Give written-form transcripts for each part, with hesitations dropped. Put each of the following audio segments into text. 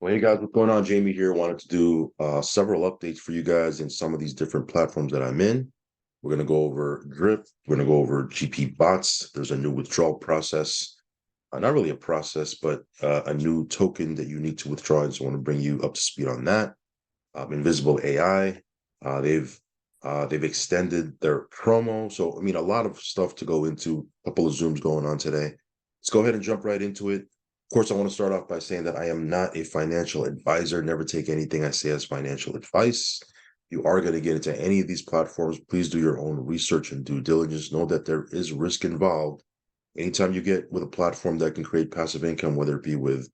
Well, hey guys, what's going on? Jamie here. Wanted to do several updates for you guys in some of these different platforms that I'm in. We're going to go over Drip. We're going to go over GP bots. There's a new withdrawal process. Not really a process, but a new token that you need to withdraw. And so I want to bring you up to speed on that. Invisible AI. They've extended their promo. So I mean, a lot of stuff to go into. A couple of Zooms going on today. Let's go ahead and jump right into it. Of course, I want to start off by saying that I am not a financial advisor. Never take anything I say as financial advice. You are going to get into any of these platforms. Please do your own research and due diligence. Know that there is risk involved. Anytime you get with a platform that can create passive income, whether it be with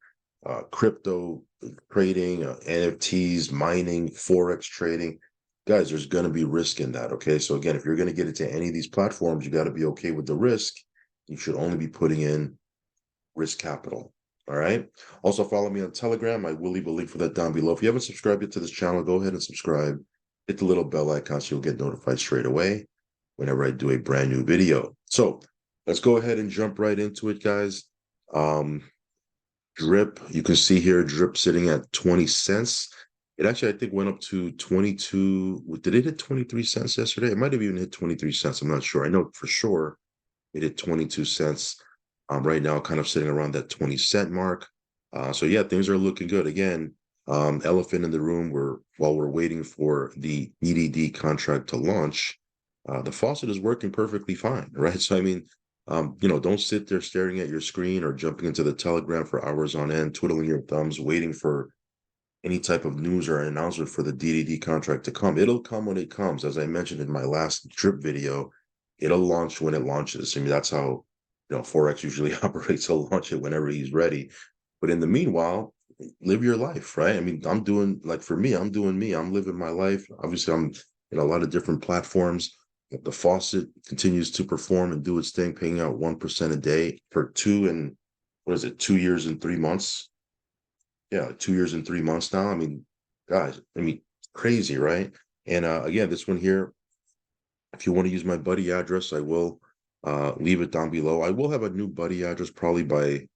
crypto trading, NFTs, mining, Forex trading, guys, there's going to be risk in that. Okay. So again, if you're going to get into any of these platforms, you got to be okay with the risk. You should only be putting in risk capital. All right. Also, follow me on Telegram. I will leave a link for that down below. If you haven't subscribed yet to this channel, go ahead and subscribe. Hit the little bell icon so you'll get notified straight away whenever I do a brand new video. So let's go ahead and jump right into it, guys. Drip, you can see here, Drip sitting at 20 cents. It actually, I think, went up to 22. Did it hit 23 cents yesterday? It might have even hit 23 cents. I'm not sure. I know for sure it hit 22 cents. Right now, kind of sitting around that 20-cent mark. So yeah, things are looking good. Again, elephant in the room, while we're waiting for the EDD contract to launch, the faucet is working perfectly fine, right? So I mean, don't sit there staring at your screen or jumping into the Telegram for hours on end, twiddling your thumbs, waiting for any type of news or an announcement for the DDD contract to come. It'll come when it comes. As I mentioned in my last Drip video, it'll launch when it launches. I mean, that's how Forex usually operates. He'll launch it whenever he's ready. But in the meanwhile, live your life, right? I mean, I'm doing, like, for me, I'm doing me. I'm living my life. Obviously, I'm in a lot of different platforms. The faucet continues to perform and do its thing, paying out 1% a day for 2 years and 3 months. Yeah, 2 years and 3 months now. I mean, guys, crazy, right? And again, this one here, if you want to use my buddy address, I will leave it down below. I will have a new buddy address I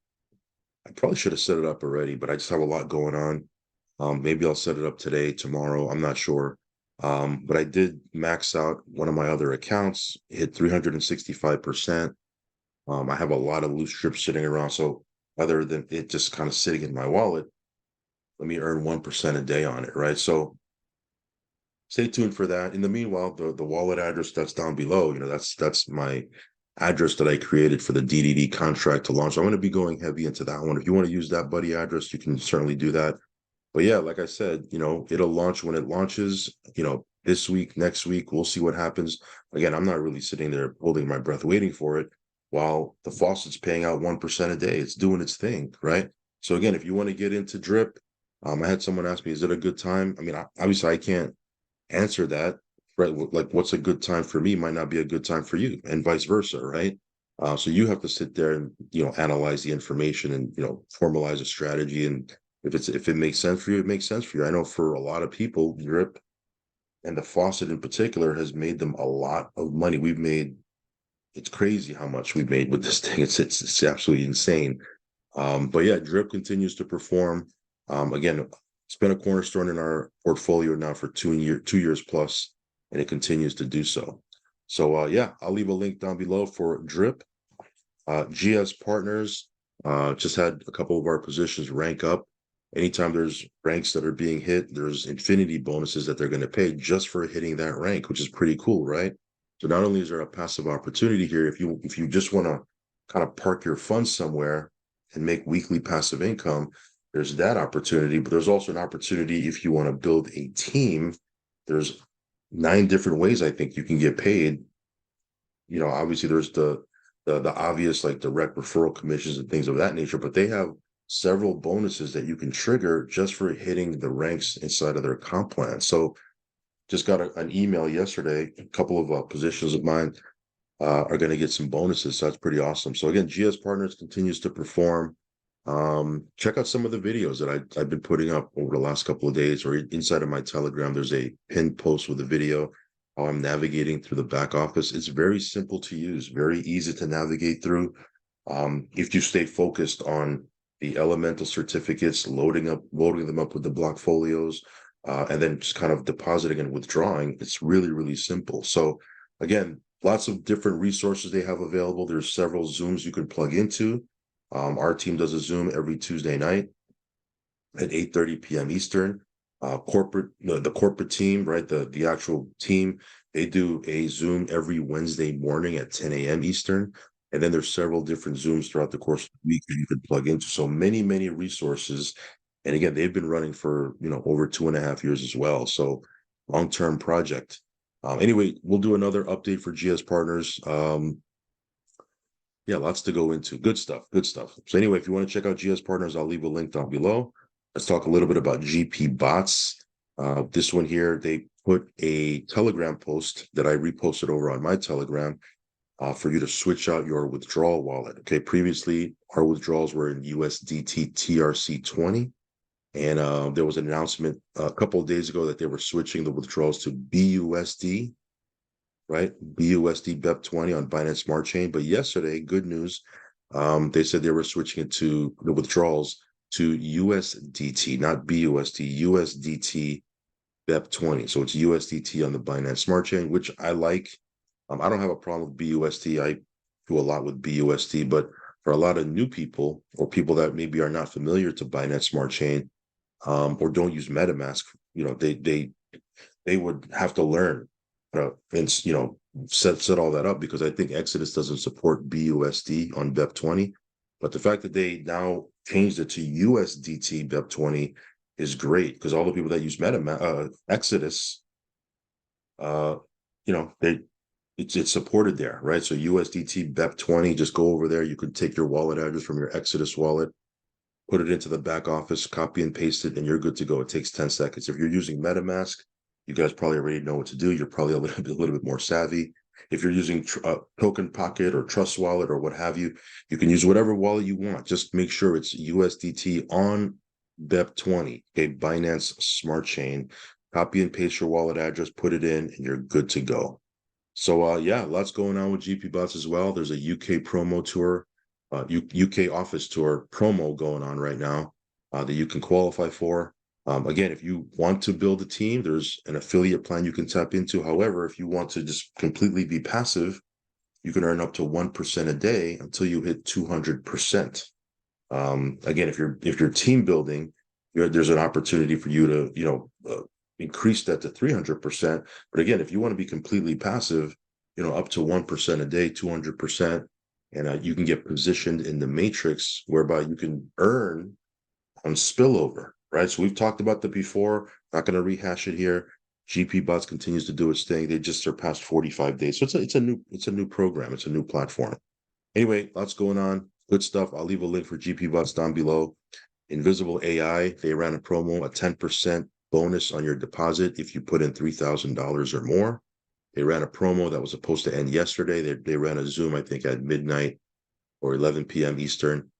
probably should have set it up already, but I just have a lot going on. Maybe I'll set it up today, tomorrow. I'm not sure. But I did max out one of my other accounts, hit 365%. I have a lot of loose strips sitting around. So rather than it just kind of sitting in my wallet, let me earn 1% a day on it, right? So stay tuned for that. In the meanwhile, the wallet address that's down below, that's my address that I created for the DDD contract to launch. I'm going to be going heavy into that one. If you want to use that buddy address, you can certainly do that. But yeah, like I said, it'll launch when it launches, this week, next week, we'll see what happens. Again, I'm not really sitting there holding my breath waiting for it while the faucet's paying out 1% a day. It's doing its thing, right? So again, if you want to get into Drip, I had someone ask me, is it a good time? I mean, obviously I can't answer that, right? Like, what's a good time for me might not be a good time for you, and vice versa, right? So you have to sit there and analyze the information and formalize a strategy. And if it makes sense for you, it makes sense for you. I know for a lot of people, Drip and the faucet in particular has made them a lot of money. It's crazy how much we've made with this thing. It's absolutely insane. But yeah, Drip continues to perform. Again, it's been a cornerstone in our portfolio now for 2 years plus, and it continues to do so. So yeah, I'll leave a link down below for Drip. GS Partners just had a couple of our positions rank up. Anytime there's ranks that are being hit, there's infinity bonuses that they're going to pay just for hitting that rank, which is pretty cool, right? So not only is there a passive opportunity here, if you just want to kind of park your funds somewhere and make weekly passive income, there's that opportunity. But there's also an opportunity if you want to build a team. There's 9 different ways I think you can get paid. Obviously there's the obvious, like direct referral commissions and things of that nature, but they have several bonuses that you can trigger just for hitting the ranks inside of their comp plan. So just got an email yesterday. A couple of positions of mine are going to get some bonuses. So that's pretty awesome. So again, GS Partners continues to perform. Check out some of the videos that I've been putting up over the last couple of days, or inside of my Telegram. There's a pinned post with a video how I'm navigating through the back office. It's very simple to use, very easy to navigate through. If you stay focused on the elemental certificates, loading them up with the block folios, and then just kind of depositing and withdrawing. It's really, really simple. So again, lots of different resources they have available. There's several Zooms you can plug into. Our team does a Zoom every Tuesday night at 8:30 p.m. Eastern. The corporate team, right? The actual team, they do a Zoom every Wednesday morning at 10 a.m. Eastern. And then there's several different Zooms throughout the course of the week that you can plug into. So many, many resources. And again, they've been running for over 2.5 years as well. So long-term project. Anyway, we'll do another update for GS Partners. Yeah, lots to go into. Good stuff. Good stuff. So anyway, if you want to check out GS Partners, I'll leave a link down below. Let's talk a little bit about GP bots. This one here, they put a Telegram post that I reposted over on my Telegram for you to switch out your withdrawal wallet. Okay, previously our withdrawals were in USDT TRC20, and there was an announcement a couple of days ago that they were switching the withdrawals to BUSD, right? BUSD BEP20 on Binance Smart Chain. But yesterday, good news, they said they were switching it to the withdrawals to USDT, not BUSD, USDT BEP20. So it's USDT on the Binance Smart Chain, which I like. I don't have a problem with BUSD. I do a lot with BUSD, but for a lot of new people or people that maybe are not familiar to Binance Smart Chain, or don't use MetaMask, they would have to learn and set all that up, because I think Exodus doesn't support BUSD on BEP20. But the fact that they now changed it to USDT BEP20 is great, because all the people that use Exodus, it's supported there, right? So USDT BEP20, just go over there. You can take your wallet address from your Exodus wallet, put it into the back office, copy and paste it, and you're good to go. It takes 10 seconds. If you're using MetaMask, you guys probably already know what to do. You're probably a little bit more savvy. If you're using Token Pocket or Trust Wallet or what have you, you can use whatever wallet you want. Just make sure it's USDT on BEP20, okay, Binance Smart Chain. Copy and paste your wallet address, put it in, and you're good to go. So yeah, lots going on with GP Bots as well. There's a UK promo tour, UK office tour promo going on right now that you can qualify for. Again, if you want to build a team, there's an affiliate plan you can tap into. However, if you want to just completely be passive, you can earn up to 1% a day until you hit 200%. Again, if you're team building, there's an opportunity for you to increase that to 300%. But again, if you want to be completely passive, up to 1% a day, 200%, and you can get positioned in the matrix whereby you can earn on spillover, right? So we've talked about that before. Not going to rehash it here. GP Bots continues to do its thing. They just surpassed 45 days. So it's a new program. It's a new platform. Anyway, lots going on. Good stuff. I'll leave a link for GP Bots down below. Invisible AI, they ran a promo, a 10% bonus on your deposit if you put in $3,000 or more. They ran a promo that was supposed to end yesterday. They ran a Zoom, I think, at midnight or 11 p.m. Eastern,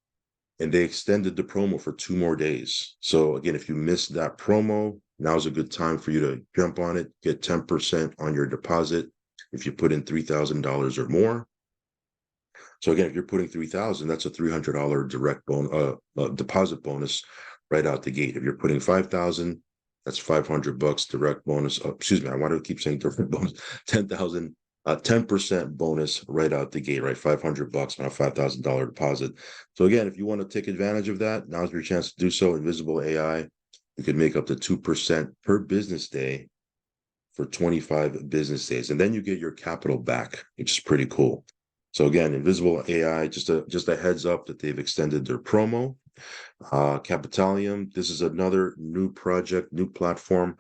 and they extended the promo for 2 more days. So again, if you missed that promo, now's a good time for you to jump on it, get 10% on your deposit if you put in $3,000 or more. So again, if you're putting $3,000, that's a $300 direct deposit bonus right out the gate. If you're putting $5,000, that's $500 direct bonus. Excuse me, I want to keep saying direct bonus. 10,000, 10% bonus right out the gate, right? $500 on a $5,000 deposit. So again, if you want to take advantage of that, now's your chance to do so. Invisible AI, you can make up to 2% per business day for 25 business days, and then you get your capital back, which is pretty cool. So again, Invisible AI, just a heads up that they've extended their promo. Capitalium, this is another new project, new platform.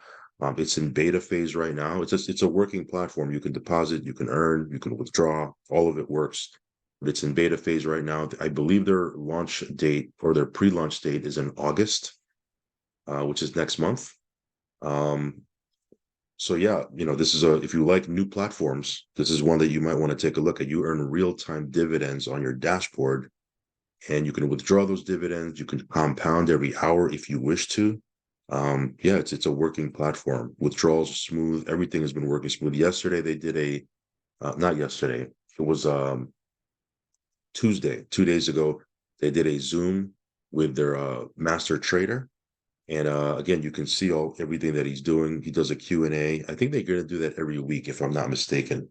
It's in beta phase right now. It's a working platform. You can deposit, you can earn, you can withdraw. All of it works. But it's in beta phase right now. I believe their launch date or their pre-launch date is in August, which is next month. So yeah, this is if you like new platforms, this is one that you might want to take a look at. You earn real-time dividends on your dashboard, and you can withdraw those dividends. You can compound every hour if you wish to. Yeah, it's a working platform. Withdrawals are smooth. Everything has been working smooth. Yesterday they did not yesterday. It was Tuesday, 2 days ago. They did a Zoom with their master trader. And again, you can see everything that he's doing. He does a Q&A. I think they're going to do that every week, if I'm not mistaken.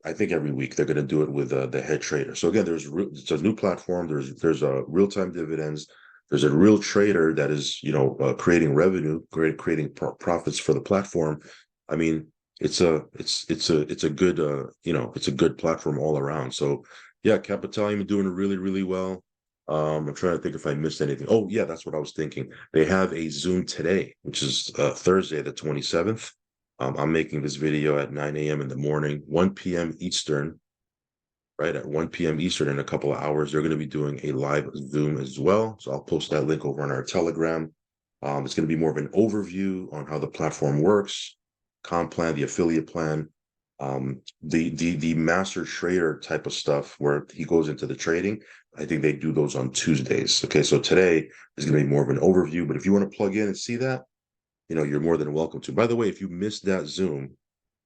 I think every week they're going to do it with the head trader. So again, it's a new platform. There's a real-time dividends. There's a real trader that is creating revenue, creating profits for the platform. I mean, it's a good it's a good platform all around. So yeah, Capitalium is doing really really well. I'm trying to think if I missed anything. Oh yeah, that's what I was thinking. They have a Zoom today, which is Thursday the 27th. I'm making this video at 9 a.m. in the morning, 1 p.m. Eastern, right? At 1 p.m. Eastern in a couple of hours. They're going to be doing a live Zoom as well. So I'll post that link over on our Telegram. It's going to be more of an overview on how the platform works, comp plan, the affiliate plan, the master trader type of stuff where he goes into the trading. I think they do those on Tuesdays. Okay, so today is going to be more of an overview. But if you want to plug in and see that, you're more than welcome to. By the way, if you missed that Zoom,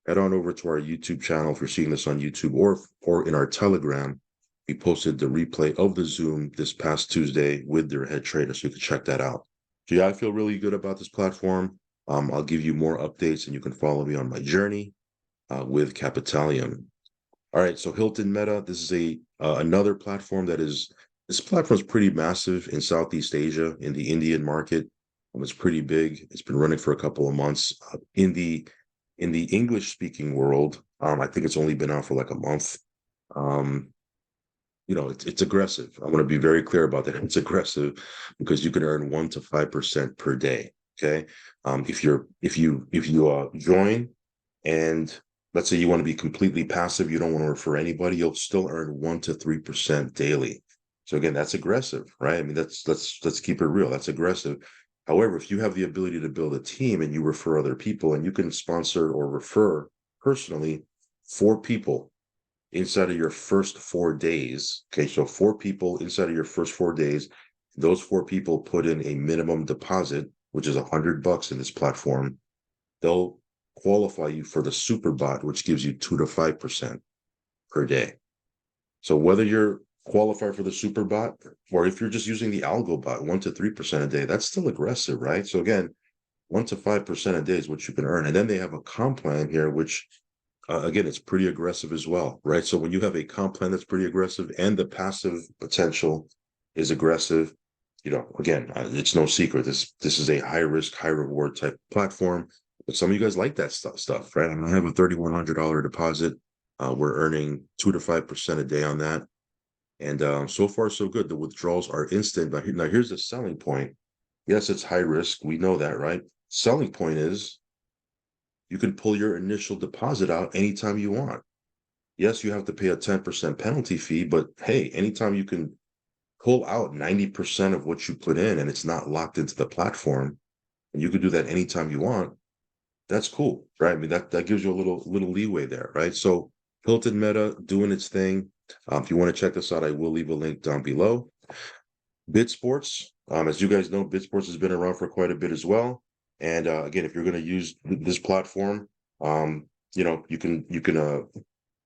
head on over to our YouTube channel if you're seeing this on YouTube or in our Telegram. We posted the replay of the Zoom this past Tuesday with their head trader, so you can check that out. So yeah, I feel really good about this platform. I'll give you more updates, and you can follow me on my journey with Capitalium. All right, so Hilton Meta. This is another platform this platform is pretty massive in Southeast Asia, in the Indian market. It's pretty big. It's been running for a couple of months. In the English speaking world, I think it's only been out for like a month. It's aggressive. I want to be very clear about that. It's aggressive because you can earn 1 to 5% per day. Okay, if you join, and let's say you want to be completely passive, you don't want to refer anybody, you'll still earn 1 to 3% daily. So again, that's aggressive, right? I mean, let's keep it real. That's aggressive. However, if you have the ability to build a team and you refer other people, and you can sponsor or refer personally 4 people inside of your first 4 days. Okay, so 4 people inside of your first 4 days. Those 4 people put in a minimum deposit, which is $100 in this platform. They'll qualify you for the super bot, which gives you 2 to 5% per day. So whether you're qualified for the super bot, or if you're just using the algo bot, 1 to 3% a day, that's still aggressive, right? So again, 1 to 5% a day is what you can earn. And then they have a comp plan here, which again, it's pretty aggressive as well, right? So when you have a comp plan that's pretty aggressive and the passive potential is aggressive, again, it's no secret. This is a high risk, high reward type platform. But some of you guys like that stuff, right? I mean, I have a $3,100 deposit. We're earning 2 to 5% a day on that. And so far, so good. The withdrawals are instant. Now, here's the selling point. Yes, it's high risk. We know that, right? Selling point is you can pull your initial deposit out anytime you want. Yes, you have to pay a 10% penalty fee, but hey, anytime you can pull out 90% of what you put in and it's not locked into the platform, and you can do that anytime you want, that's cool, right? I mean, that gives you a little leeway there, right? So Hilton Meta doing its thing. If you want to check this out, I will leave a link down below. BitSports, as you guys know, BitSports has been around for quite a bit as well. And again, if you're going to use this platform, you can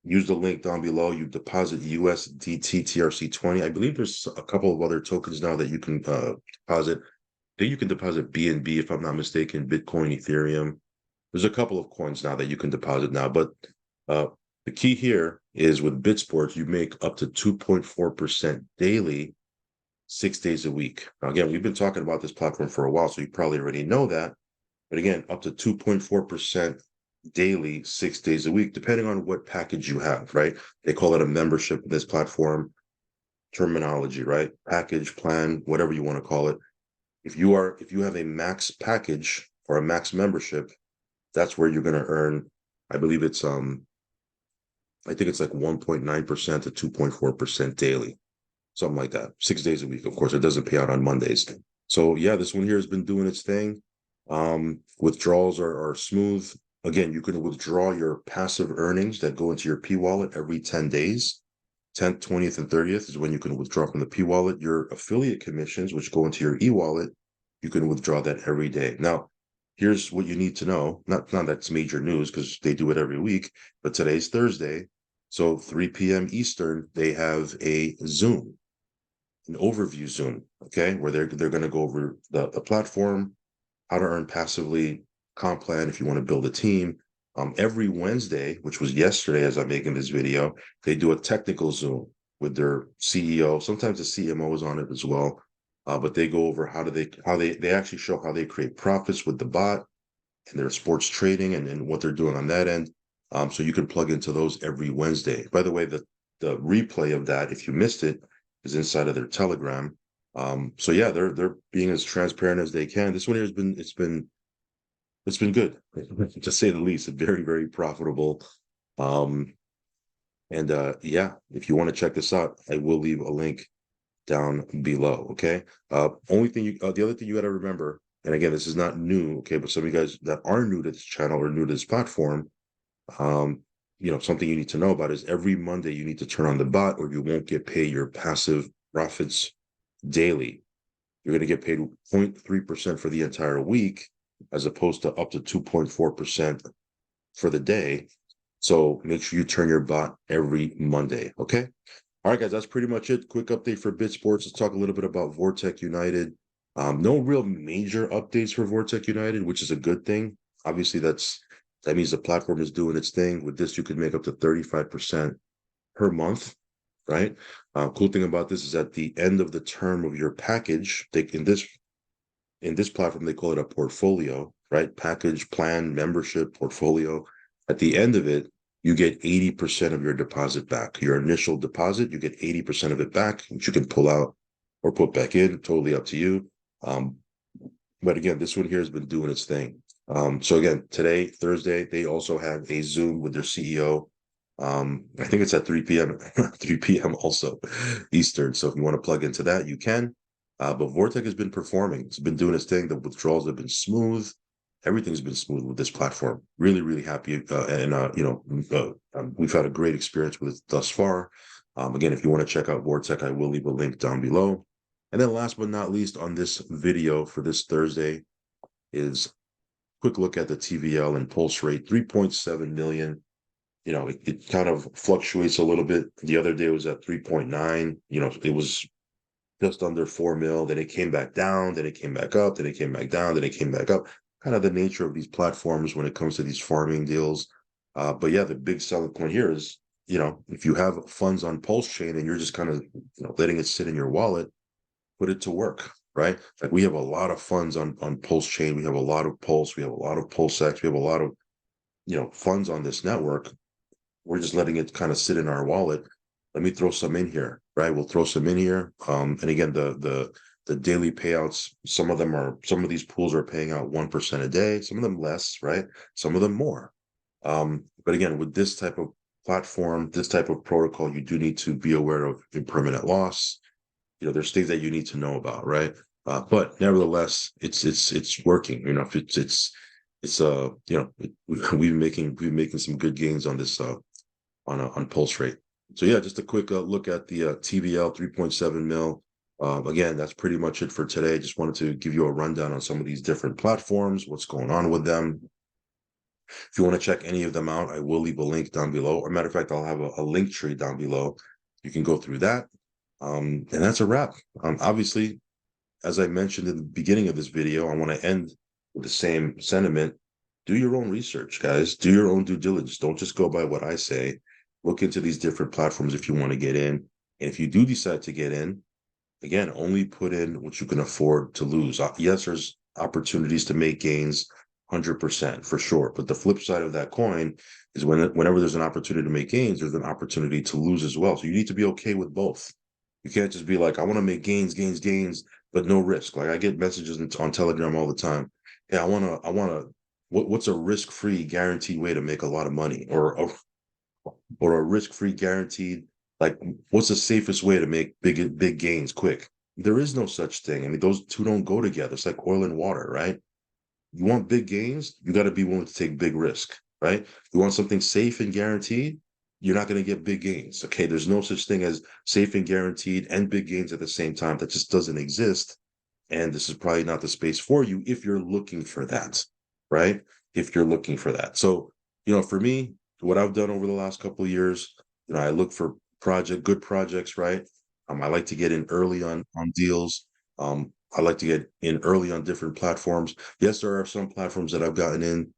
use the link down below. You deposit USDT TRC20. I believe there's a couple of other tokens now that you can deposit. I think you can deposit BNB, if I'm not mistaken, Bitcoin, Ethereum. There's a couple of coins now that you can deposit now, but the key here is with BitSports, you make up to 2.4% daily, 6 days a week. Now, again, we've been talking about this platform for a while, so you probably already know that. But again, up to 2.4% daily, 6 days a week, depending on what package you have, right? They call it a membership in this platform terminology, right? Package, plan, whatever you want to call it. If you have a max package or a max membership, that's where you're going to earn, I believe it's I think it's like 1.9% to 2.4% daily, something like that, 6 days a week. Of course, it doesn't pay out on Mondays. So yeah, this one here has been doing its thing. Withdrawals are smooth. Again, you can withdraw your passive earnings that go into your P wallet every 10 days. 10th, 20th, and 30th is when you can withdraw from the P wallet. Your affiliate commissions, which go into your E wallet, you can withdraw that every day. Now, here's what you need to know. Not that's major news because they do it every week, but today's Thursday. So 3 p.m. Eastern, they have a Zoom. an overview Zoom, okay, where they're going to go over the platform, how to earn passively, comp plan if you want to build a team. Every Wednesday, which was yesterday as I'm making this video, they do a technical Zoom with their CEO. Sometimes the CMO is on it as well. But they go over how they actually show how they create profits with the bot and their sports trading and what they're doing on that end. So you can plug into those every Wednesday. By the way, the replay of that, if you missed it, is inside of their Telegram. So yeah, they're being as transparent as they can. This one here has been it's been good, to say the least. Very, very profitable. Um, and yeah, if you want to check this out, I will leave a link down below. Okay. The other thing you got to remember, and again, this is not new. Okay, but some of you guys that are new to this channel or new to this platform, um, something you need to know about is every Monday you need to turn on the bot, or you won't get paid your passive profits daily. You're going to get paid 0.3% for the entire week, as opposed to up to 2.4% for the day. So make sure you turn your bot every Monday. Okay. All right, guys, that's pretty much it. Quick update for Bit Sports. Let's talk a little bit about Vortec United. No real major updates for Vortec United, which is a good thing. Obviously, that means the platform is doing its thing. With this, you could make up to 35% per month, right? Cool thing about this is at the end of the term of your package, in this platform, they call it a portfolio, right? Package, plan, membership, portfolio. At the end of it, you get 80% of your deposit back. Your initial deposit, you get 80% of it back, which you can pull out or put back in, totally up to you. But again, this one here has been doing its thing. So again, today, Thursday, they also have a Zoom with their CEO. I think it's at 3 p.m. 3 p.m. also Eastern. So if you want to plug into that, you can. But Vortec has been performing. It's been doing its thing. The withdrawals have been smooth. Everything's been smooth with this platform. Really, really happy. We've had a great experience with it thus far. Again, if you want to check out Vortec, I will leave a link down below. And then last but not least on this video for this Thursday is quick look at the TVL and pulse rate, 3.7 million. It kind of fluctuates a little bit. The other day was at 3.9. It was just under 4 mil. Then it came back down. Then it came back up. Then it came back down. Then it came back up. Kind of the nature of these platforms when it comes to these farming deals. But yeah, the big selling point here is, if you have funds on Pulse Chain and you're just kind of, letting it sit in your wallet, put it to work, right? Like we have a lot of funds on Pulse Chain. We have a lot of Pulse. We have a lot of PulseX. We have a lot of, funds on this network. We're just letting it kind of sit in our wallet. Let me throw some in here, right? We'll throw some in here. And again, the daily payouts, some of these pools are paying out 1% a day, some of them less, right? Some of them more. But again, with this type of platform, this type of protocol, you do need to be aware of impermanent loss. There's things that you need to know about, right? But nevertheless, it's working. We've been making some good gains on this on pulse rate. So yeah, just a quick look at the TVL 3.7 mil. Again, that's pretty much it for today. Just wanted to give you a rundown on some of these different platforms, what's going on with them. If you want to check any of them out, I will leave a link down below. Or matter of fact, I'll have a link tree down below. You can go through that. And that's a wrap. Obviously, as I mentioned in the beginning of this video, I want to end with the same sentiment. Do your own research, guys. Do your own due diligence. Don't just go by what I say. Look into these different platforms if you want to get in. And if you do decide to get in, again, only put in what you can afford to lose. Yes, there's opportunities to make gains, 100% for sure. But the flip side of that coin is whenever there's an opportunity to make gains, there's an opportunity to lose as well. So you need to be okay with both. You can't just be like, I want to make gains, but no risk. Like I get messages on Telegram all the time. Yeah, what's a risk-free guaranteed way to make a lot of money, or a risk-free guaranteed, like what's the safest way to make big gains quick? There is no such thing. I mean, those two don't go together. It's like oil and water, right? You want big gains, you got to be willing to take big risk, right? You want something safe and guaranteed, you're not going to get big gains. Okay, there's no such thing as safe and guaranteed and big gains at the same time. That just doesn't exist. And this is probably not the space for you if you're looking for that, right? If you're looking for that. So, for me, what I've done over the last couple of years, I look for good projects, right? I like to get in early on deals. I like to get in early on different platforms. Yes, there are some platforms that I've gotten in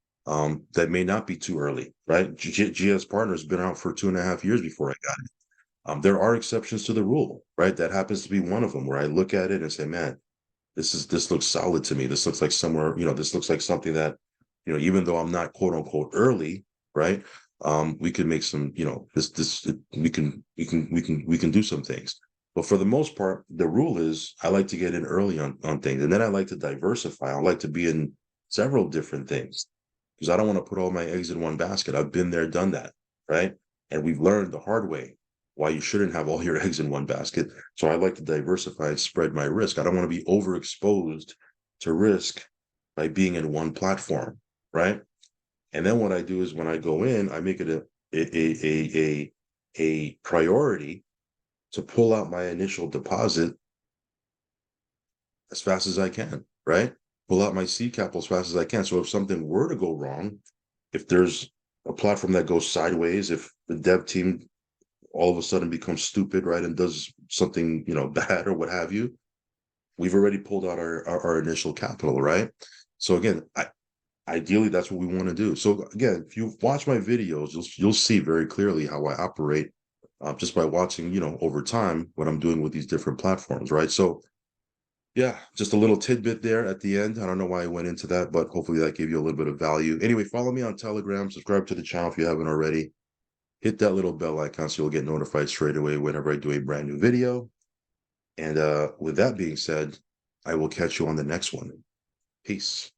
that may not be too early, right? GS Partners been out for 2.5 years before I got it. There are exceptions to the rule, right? That happens to be one of them where I look at it and say, man, this looks solid to me. This looks like somewhere, this looks like something that, even though I'm not quote unquote early, right? We can make some, we can do some things. But for the most part, the rule is I like to get in early on things, and then I like to diversify. I like to be in several different things because I don't want to put all my eggs in one basket. I've been there, done that, right? And we've learned the hard way why you shouldn't have all your eggs in one basket. So I like to diversify and spread my risk. I don't want to be overexposed to risk by being in one platform, right? And then what I do is when I go in, I make it a priority to pull out my initial deposit as fast as I can, right? Pull out my seed capital as fast as I can. So if something were to go wrong, if there's a platform that goes sideways, if the dev team all of a sudden becomes stupid, right, and does something, bad or what have you, we've already pulled out our initial capital, right? So again, ideally that's what we want to do. So again, if you watch my videos, you'll see very clearly how I operate just by watching, over time what I'm doing with these different platforms, right? So yeah, just a little tidbit there at the end. I don't know why I went into that, but hopefully that gave you a little bit of value. Anyway, follow me on Telegram, subscribe to the channel if you haven't already. Hit that little bell icon so you'll get notified straight away whenever I do a brand new video. And with that being said, I will catch you on the next one. Peace.